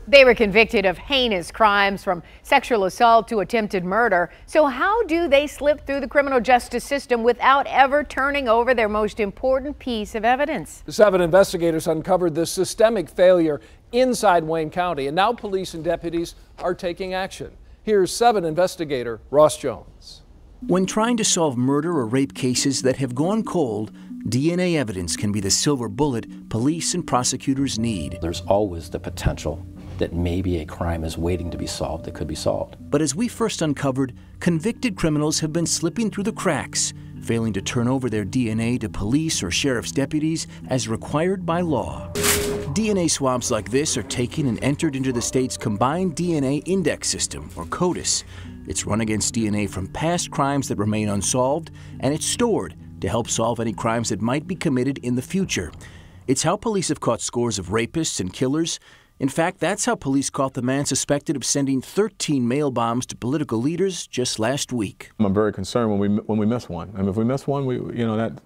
They were convicted of heinous crimes from sexual assault to attempted murder. So how do they slip through the criminal justice system without ever turning over their most important piece of evidence? 7 investigators uncovered the systemic failure inside Wayne County, and now police and deputies are taking action. Here's 7 investigator Ross Jones. When trying to solve murder or rape cases that have gone cold, DNA evidence can be the silver bullet police and prosecutors need. There's always the potential that maybe a crime is waiting to be solved that could be solved. But as we first uncovered, convicted criminals have been slipping through the cracks, failing to turn over their DNA to police or sheriff's deputies as required by law. DNA swabs like this are taken and entered into the state's Combined DNA Index System, or CODIS. It's run against DNA from past crimes that remain unsolved, and it's stored to help solve any crimes that might be committed in the future. It's how police have caught scores of rapists and killers. In fact, that's how police caught the man suspected of sending 13 mail bombs to political leaders just last week. I'm very concerned when we miss one. I mean, if we miss one,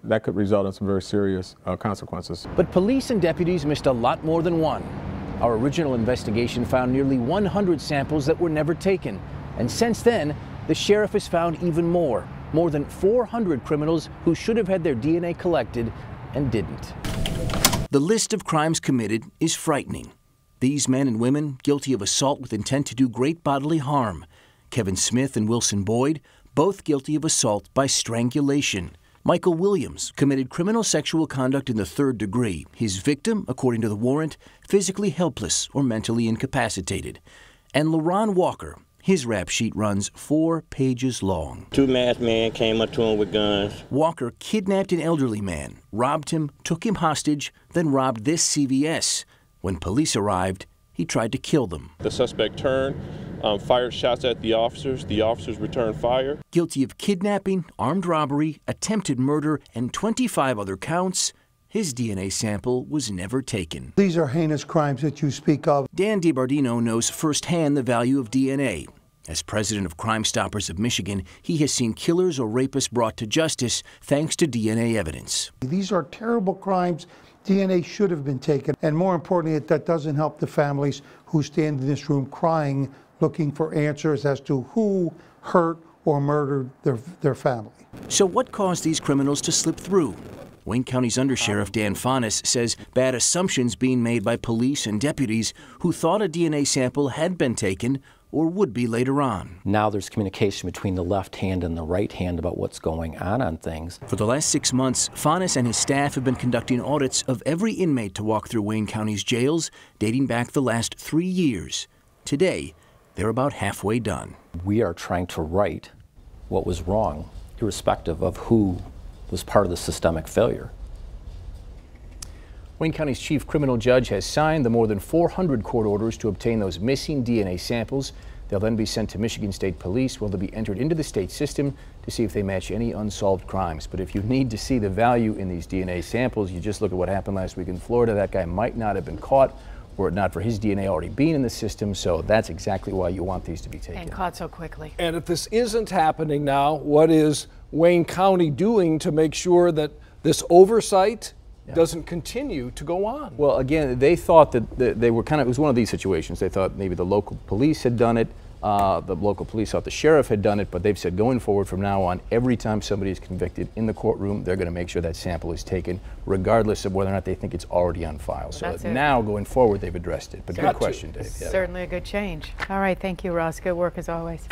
that could result in some very serious consequences. But police and deputies missed a lot more than one. Our original investigation found nearly 100 samples that were never taken. And since then, the sheriff has found even more than 400 criminals who should have had their DNA collected and didn't. The list of crimes committed is frightening. These men and women guilty of assault with intent to do great bodily harm. Kevin Smith and Wilson Boyd, both guilty of assault by strangulation. Michael Williams committed criminal sexual conduct in the 3rd degree. His victim, according to the warrant, physically helpless or mentally incapacitated. And LaRon Walker, his rap sheet runs 4 pages long. 2 masked men came up to him with guns. Walker kidnapped an elderly man, robbed him, took him hostage, then robbed this CVS. When police arrived, he tried to kill them. The suspect turned, fired shots at the officers. The officers returned fire. Guilty of kidnapping, armed robbery, attempted murder, and 25 other counts, his DNA sample was never taken. These are heinous crimes that you speak of. Dan DiBardino knows firsthand the value of DNA. As president of Crime Stoppers of Michigan, he has seen killers or rapists brought to justice thanks to DNA evidence. These are terrible crimes. DNA should have been taken. And more importantly, that doesn't help the families who stand in this room crying, looking for answers as to who hurt or murdered their family. So what caused these criminals to slip through? Wayne County's Undersheriff Dan Fonis says bad assumptions being made by police and deputies who thought a DNA sample had been taken or would be later on. Now there's communication between the left hand and the right hand about what's going on things. For the last 6 months, Fonis and his staff have been conducting audits of every inmate to walk through Wayne County's jails, dating back the last 3 years. Today, they're about halfway done. We are trying to right what was wrong, irrespective of who was part of the systemic failure. Wayne County's chief criminal judge has signed the more than 400 court orders to obtain those missing DNA samples. They'll then be sent to Michigan State Police, where they'll be entered into the state system to see if they match any unsolved crimes. But if you need to see the value in these DNA samples, you just look at what happened last week in Florida. That guy might not have been caught were it not for his DNA already being in the system. So that's exactly why you want these to be taken. And caught so quickly. And if this isn't happening now, what is Wayne County doing to make sure that this oversight doesn't continue to go on? Well, again, they thought that they were it was one of these situations. They thought maybe the local police had done it. The local police thought the sheriff had done it, but they've said going forward from now on, every time somebody is convicted in the courtroom, they're going to make sure that sample is taken, regardless of whether or not they think it's already on file. So now going forward, they've addressed it. But good question, Dave. Certainly a good change. All right, thank you, Ross. Good work as always.